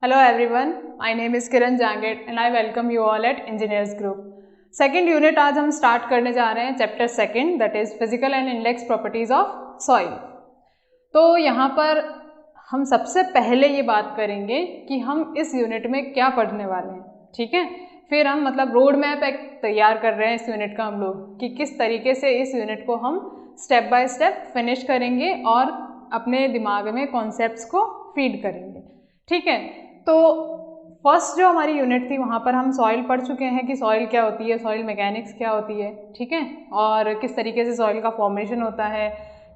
Hello everyone, my name is Kiran Janged and I welcome you all at Engineers Group. Second unit आज हम start करने जा रहे हैं chapter second that is physical and index properties of soil. तो यहाँ पर हम सबसे पहले ये बात करेंगे कि हम इस यूनिट में क्या पढ़ने वाले हैं, ठीक है। फिर हम मतलब रोड मैप एक तैयार कर रहे हैं इस यूनिट का हम लोग कि किस तरीके से इस यूनिट को हम स्टेप बाय स्टेप फिनिश करेंगे और अपने दिमाग में कॉन्सेप्ट्स को फीड करेंगे, ठीक है। तो फर्स्ट जो हमारी यूनिट थी वहाँ पर हम सॉइल पढ़ चुके हैं कि सॉइल क्या होती है, सॉइल मैकेनिक्स क्या होती है, ठीक है, और किस तरीके से सॉइल का फॉर्मेशन होता है,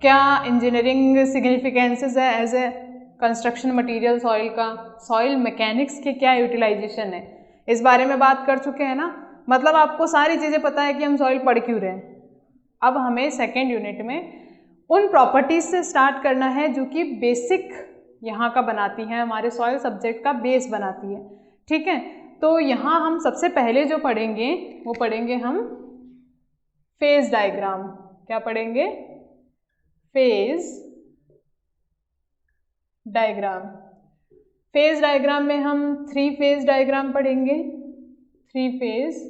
क्या इंजीनियरिंग सिग्निफिकेंसेस है as a construction material soil का, सॉइल मैकेनिक्स के क्या यूटिलाइजेशन है, इस बारे में बात कर चुके हैं ना। मतलब आपको सारी चीज़ें पता है कि हम सॉइल पढ़ क्यों रहे हैं। अब हमें सेकेंड यूनिट में उन प्रॉपर्टीज़ से स्टार्ट करना है जो कि बेसिक यहाँ का बनाती हैं, हमारे सॉइल सब्जेक्ट का बेस बनाती है, ठीक है। तो यहाँ हम सबसे पहले जो पढ़ेंगे वो पढ़ेंगे हम फेज डायग्राम। क्या पढ़ेंगे? Phase diagram. फेज डायग्राम में हम 3 फेज डायग्राम पढ़ेंगे, 3 फेज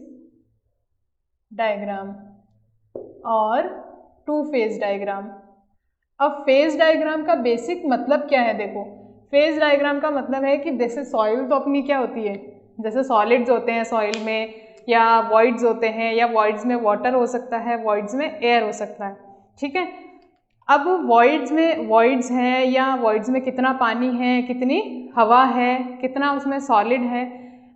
डायग्राम और 2 फेज डायग्राम। अब फेज डायग्राम का बेसिक मतलब क्या है? देखो, फेज डायग्राम का मतलब है कि जैसे सॉइल तो अपनी क्या होती है, जैसे सॉलिड्स होते हैं सॉइल में या वॉइड्स होते हैं, या वॉइड्स में वाटर हो सकता है, वॉइड्स में एयर हो सकता है, ठीक है। अब वॉइड्स में वॉइड्स हैं या वॉइड्स में कितना पानी है, कितनी हवा है, कितना उसमें सॉलिड है,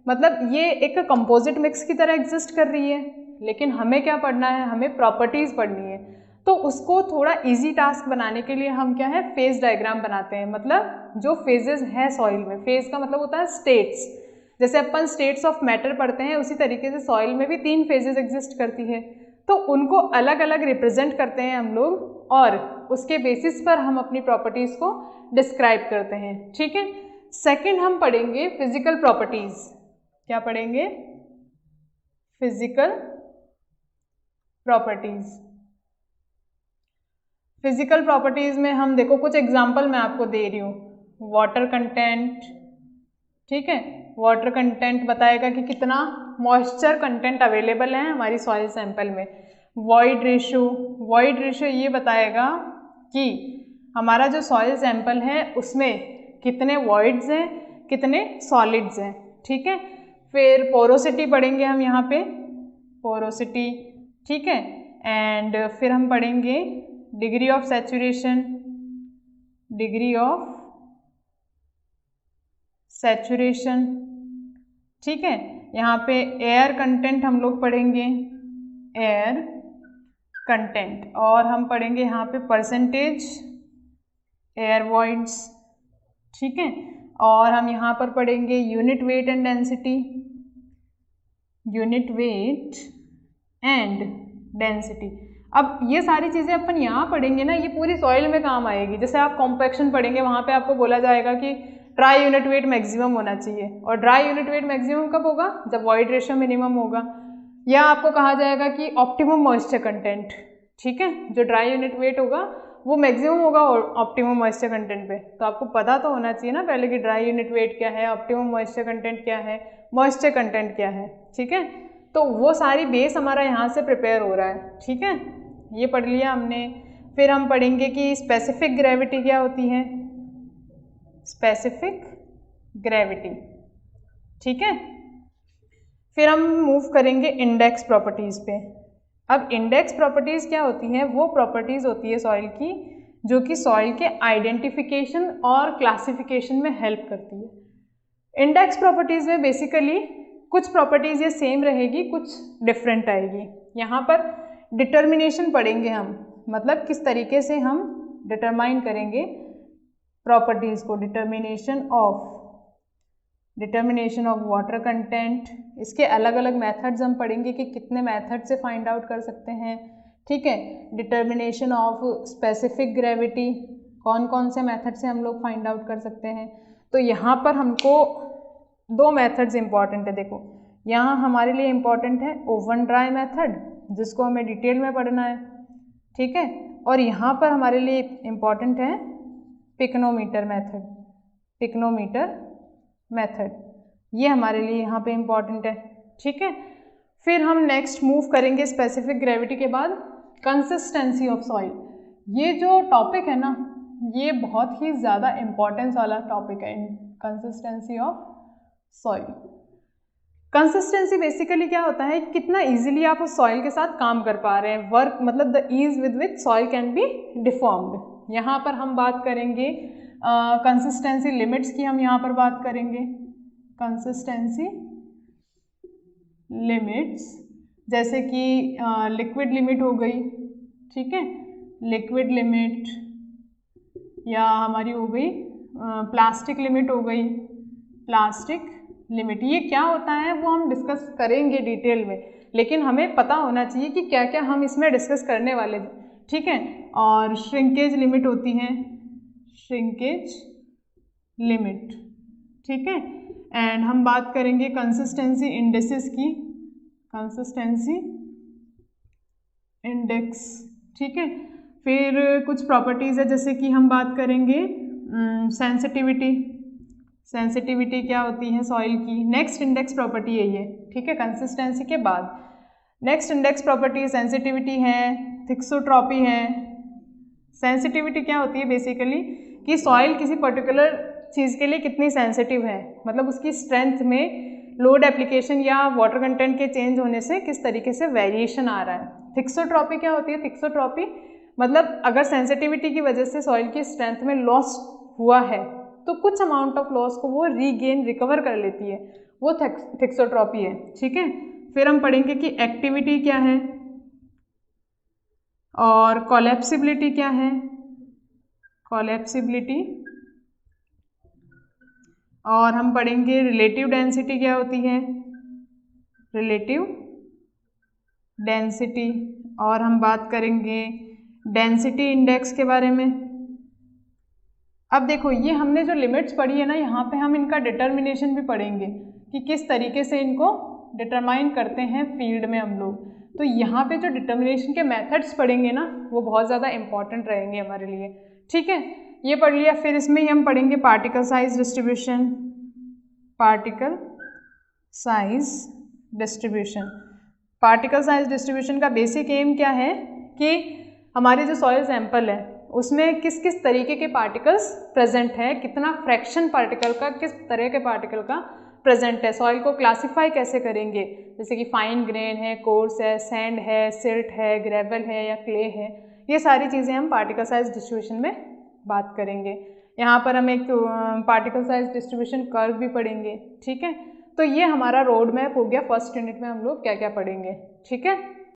मतलब ये एक कंपोजिट मिक्स की तरह एग्जिस्ट कर रही है। लेकिन हमें क्या पढ़ना है? हमें प्रॉपर्टीज़ पढ़नी है। तो उसको थोड़ा इजी टास्क बनाने के लिए हम क्या है, फेज डायग्राम बनाते हैं। मतलब जो फेजेस हैं सॉइल में, फेज का मतलब होता है स्टेट्स। जैसे अपन स्टेट्स ऑफ मैटर पढ़ते हैं, उसी तरीके से सॉइल में भी 3 फेजेस एग्जिस्ट करती है। तो उनको अलग अलग रिप्रेजेंट करते हैं हम लोग और उसके बेसिस पर हम अपनी प्रॉपर्टीज़ को डिस्क्राइब करते हैं, ठीक है। सेकेंड हम पढ़ेंगे फिजिकल प्रॉपर्टीज़। क्या पढ़ेंगे? Physical properties. फिजिकल प्रॉपर्टीज़ में हम देखो कुछ एग्जांपल मैं आपको दे रही हूँ। वाटर कंटेंट, ठीक है, वाटर कंटेंट बताएगा कि कितना मॉइस्चर कंटेंट अवेलेबल है हमारी सॉइल सैंपल में। वॉइड रेशियो, वॉइड रेशियो ये बताएगा कि हमारा जो सॉइल सैंपल है उसमें कितने वॉइड्स हैं, कितने सॉलिड्स हैं, ठीक है। फिर पोरोसिटी पढ़ेंगे हम यहाँ पे, पोरोसिटी, ठीक है। एंड फिर हम पढ़ेंगे degree of saturation, degree of saturation, ठीक है। यहाँ पे एयर कंटेंट हम लोग पढ़ेंगे, एयर कंटेंट, और हम पढ़ेंगे यहाँ पे परसेंटेज एयर वॉइड्स, ठीक है। और हम यहाँ पर पढ़ेंगे unit weight and density, unit weight and density. अब ये सारी चीज़ें अपन यहाँ पढ़ेंगे ना, ये पूरी सॉइल में काम आएगी। जैसे आप कॉम्पैक्शन पढ़ेंगे, वहाँ पे आपको बोला जाएगा कि ड्राई यूनिट वेट मैक्सिमम होना चाहिए, और ड्राई यूनिट वेट मैक्सिमम कब होगा? जब वॉइड रेशियो मिनिमम होगा। या आपको कहा जाएगा कि ऑप्टिमम मॉइस्चर कंटेंट, ठीक है, जो ड्राई यूनिट वेट होगा वो मैक्सिमम होगा ऑप्टिमम मॉइस्चर कंटेंट पे। तो आपको पता तो होना चाहिए ना पहले कि ड्राई यूनिट वेट क्या है, ऑप्टिमम मॉइस्चर कंटेंट क्या है, मॉइस्चर कंटेंट क्या है, ठीक है। तो वो सारी बेस हमारा यहाँ से प्रिपेयर हो रहा है, ठीक है। ये पढ़ लिया हमने। फिर हम पढ़ेंगे कि स्पेसिफिक ग्रेविटी क्या होती है, स्पेसिफिक ग्रेविटी, ठीक है। फिर हम मूव करेंगे इंडेक्स प्रॉपर्टीज़ पे। अब इंडेक्स प्रॉपर्टीज़ क्या होती हैं? वो प्रॉपर्टीज़ होती है सॉइल की जो कि सॉइल के आइडेंटिफिकेशन और क्लासिफिकेशन में हेल्प करती है। इंडेक्स प्रॉपर्टीज़ में बेसिकली कुछ प्रॉपर्टीज़ ये सेम रहेगी, कुछ डिफरेंट आएगी। यहाँ पर डिटर्मिनेशन पढ़ेंगे हम, मतलब किस तरीके से हम डिटरमाइन करेंगे प्रॉपर्टीज़ को। डिटर्मिनेशन ऑफ वाटर कंटेंट, इसके अलग अलग मेथड्स हम पढ़ेंगे कि कितने मेथड से फाइंड आउट कर सकते हैं, ठीक है। डिटर्मिनेशन ऑफ स्पेसिफिक ग्रेविटी, कौन कौन से मेथड से हम लोग फाइंड आउट कर सकते हैं। तो यहाँ पर हमको 2 मेथड्स इंपॉर्टेंट है। देखो, यहाँ हमारे लिए इम्पॉर्टेंट है ओवन ड्राई मेथड, जिसको हमें डिटेल में पढ़ना है, ठीक है। और यहाँ पर हमारे लिए इम्पॉर्टेंट है पिकनोमीटर मेथड, पिकनोमीटर मेथड, ये हमारे लिए यहाँ पे इम्पॉर्टेंट है, ठीक है। फिर हम नेक्स्ट मूव करेंगे स्पेसिफिक ग्रेविटी के बाद कंसिस्टेंसी ऑफ सॉइल। ये जो टॉपिक है ना, ये बहुत ही ज़्यादा इम्पॉर्टेंस वाला टॉपिक है, consistency of soil. Consistency basically क्या होता है, कितना इजीली आप उस सॉइल के साथ काम कर पा रहे हैं, वर्क मतलब the ease with which soil can be deformed. यहाँ पर हम बात करेंगे कंसिस्टेंसी लिमिट्स की, हम यहाँ पर बात करेंगे कंसिस्टेंसी लिमिट्स, जैसे कि लिक्विड लिमिट हो गई, ठीक है, लिक्विड लिमिट, या हमारी हो गई प्लास्टिक लिमिट हो गई, प्लास्टिक लिमिट। ये क्या होता है वो हम डिस्कस करेंगे डिटेल में, लेकिन हमें पता होना चाहिए कि क्या क्या हम इसमें डिस्कस करने वाले हैं, ठीक है। और श्रिंकेज लिमिट होती है, श्रिंकेज लिमिट, ठीक है। एंड हम बात करेंगे कंसिस्टेंसी इंडेक्सेस की, कंसिस्टेंसी इंडेक्स, ठीक है। फिर कुछ प्रॉपर्टीज़ है, जैसे कि हम बात करेंगे सेंसिटिविटी, सेंसिटिविटी क्या होती है सॉइल की। नेक्स्ट इंडेक्स प्रॉपर्टी है ये, ठीक है, कंसिस्टेंसी के बाद नेक्स्ट इंडेक्स प्रॉपर्टी सेंसिटिविटी है, थिक्सोट्रॉपी है। सेंसिटिविटी क्या होती है बेसिकली कि सॉइल किसी पर्टिकुलर चीज़ के लिए कितनी सेंसिटिव है, मतलब उसकी स्ट्रेंथ में लोड एप्लीकेशन या वाटर कंटेंट के चेंज होने से किस तरीके से वेरिएशन आ रहा है। थिक्सोट्रॉपी क्या होती है, थिक्सोट्रॉपी मतलब अगर सेंसिटिविटी की वजह से सॉइल की स्ट्रेंथ में लॉस हुआ है तो कुछ अमाउंट ऑफ लॉस को वो रीगेन रिकवर कर लेती है, वो थिक्सोट्रॉपी है, ठीक है। फिर हम पढ़ेंगे कि एक्टिविटी क्या है और कोलैप्सिबिलिटी क्या है, कोलैप्सिबिलिटी, और हम पढ़ेंगे रिलेटिव डेंसिटी क्या होती है, रिलेटिव डेंसिटी, और हम बात करेंगे डेंसिटी इंडेक्स के बारे में। अब देखो ये हमने जो लिमिट्स पढ़ी है ना, यहाँ पे हम इनका डिटर्मिनेशन भी पढ़ेंगे कि किस तरीके से इनको डिटरमाइन करते हैं फील्ड में हम लोग। तो यहाँ पे जो डिटर्मिनेशन के मेथड्स पढ़ेंगे ना, वो बहुत ज़्यादा इंपॉर्टेंट रहेंगे हमारे लिए, ठीक है। ये पढ़ लिया। फिर इसमें ही हम पढ़ेंगे particle size distribution, particle size distribution. Particle size distribution का बेसिक एम क्या है कि हमारे जो सॉइल सैंपल है उसमें किस किस तरीके के पार्टिकल्स प्रेजेंट है, कितना फ्रैक्शन पार्टिकल का, किस तरह के पार्टिकल का प्रेजेंट है, सॉइल को क्लासिफाई कैसे करेंगे, जैसे कि फाइन ग्रेन है, कोर्स है, सैंड है, सिल्ट है, ग्रेवल है या क्ले है। ये सारी चीज़ें हम पार्टिकल साइज डिस्ट्रीब्यूशन में बात करेंगे। यहाँ पर हम एक पार्टिकल साइज डिस्ट्रीब्यूशन कर्व भी पढ़ेंगे, ठीक है। तो ये हमारा रोड मैप हो गया, फर्स्ट यूनिट में हम लोग क्या क्या पढ़ेंगे, ठीक है।